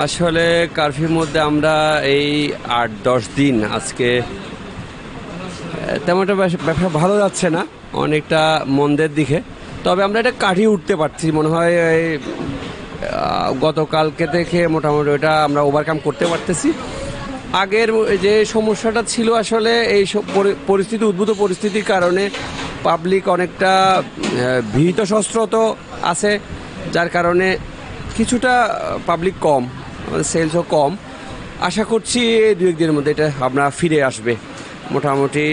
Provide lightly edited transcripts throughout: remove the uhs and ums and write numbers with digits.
আসলে কারফিউর মধ্যে আমরা এই ৮-১০ দিন আজকে তেমন একটা ব্যবসা ভালো যাচ্ছে না, অনেকটা মন্দের দিকে। তবে আমরা এটা কাটিয়ে উঠতে পারছি মনে হয়। গতকালকে থেকে মোটামুটি ওটা আমরা ওভারকাম করতে পারতেছি। আগের যে সমস্যাটা ছিল আসলে এই পরিস্থিতি, উদ্ভূত পরিস্থিতির কারণে পাবলিক অনেকটা ভীত সস্ত্রত আছে, যার কারণে কিছুটা পাবলিক কম, সেলসও কম। আশা করছি এই ২-১ দিনের মধ্যে এটা আমরা ফিরে আসবে। মোটামুটি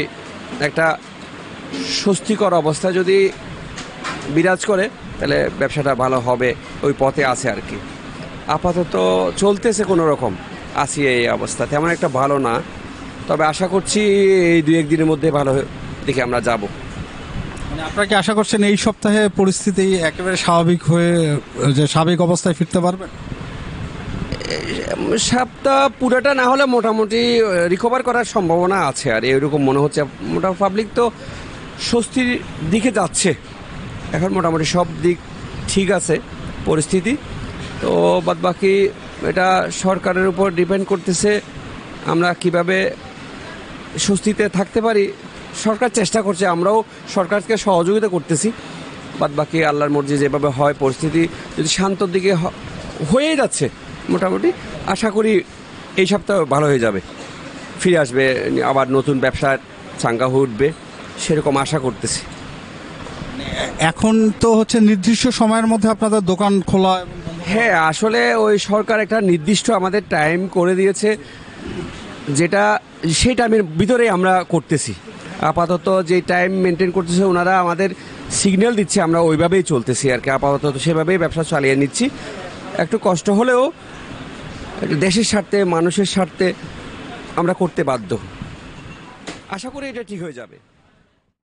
একটা স্বস্তিকর অবস্থা যদি বিরাজ করে তাহলে ব্যবসাটা ভালো হবে, ওই পথে আছে আর কি। আপাতত চলতেছে কোনো রকম, আছি এই অবস্থা, তেমন একটা ভালো না। তবে আশা করছি এই ২-১ দিনের মধ্যে ভালো দেখে আমরা যাব। মানে আপনারা কি আশা করছেন এই সপ্তাহে পরিস্থিতি একেবারে স্বাভাবিক হয়ে যে স্বাভাবিক অবস্থায় ফিরতে পারবেন? সপ্তাহ পুরোটা না হলে মোটামুটি রিকভার করার সম্ভাবনা আছে, আর এরকম মনে হচ্ছে। মোটামুটি পাবলিক তো স্বস্তির দিকে যাচ্ছে এখন, মোটামুটি সব দিক ঠিক আছে পরিস্থিতি। তো বাদবাকি এটা সরকারের উপর ডিপেন্ড করতেছে আমরা কিভাবে স্বস্তিতে থাকতে পারি। সরকার চেষ্টা করছে, আমরাও সরকারকে সহযোগিতা করতেছি। বাদবাকি আল্লাহর মর্জি যেভাবে হয়, পরিস্থিতি যদি শান্তর দিকে হয়েই যাচ্ছে, মোটামুটি আশা করি এই সপ্তাহ ভালো হয়ে যাবে, ফিরে আসবে, আবার নতুন ব্যবসার চাঙ্গা হয়ে উঠবে, সেরকম আশা করতেছি। এখন তো হচ্ছে নির্দিষ্ট সময়ের মধ্যে আপনাদের দোকান খোলা? হ্যাঁ, আসলে ওই সরকার একটা নির্দিষ্ট আমাদের টাইম করে দিয়েছে, যেটা সেই টাইমের ভিতরেই আমরা করতেছি। আপাতত যে টাইম মেনটেন করতেছে ওনারা আমাদের সিগন্যাল দিচ্ছে, আমরা ওইভাবেই চলতেছি আর কি। আপাতত সেভাবেই ব্যবসা চালিয়ে নিচ্ছি। একটু কষ্ট হলেও দেশের স্বার্থে, মানুষের স্বার্থে আমরা করতে বাধ্য। আশা করি এটা ঠিক হয়ে যাবে।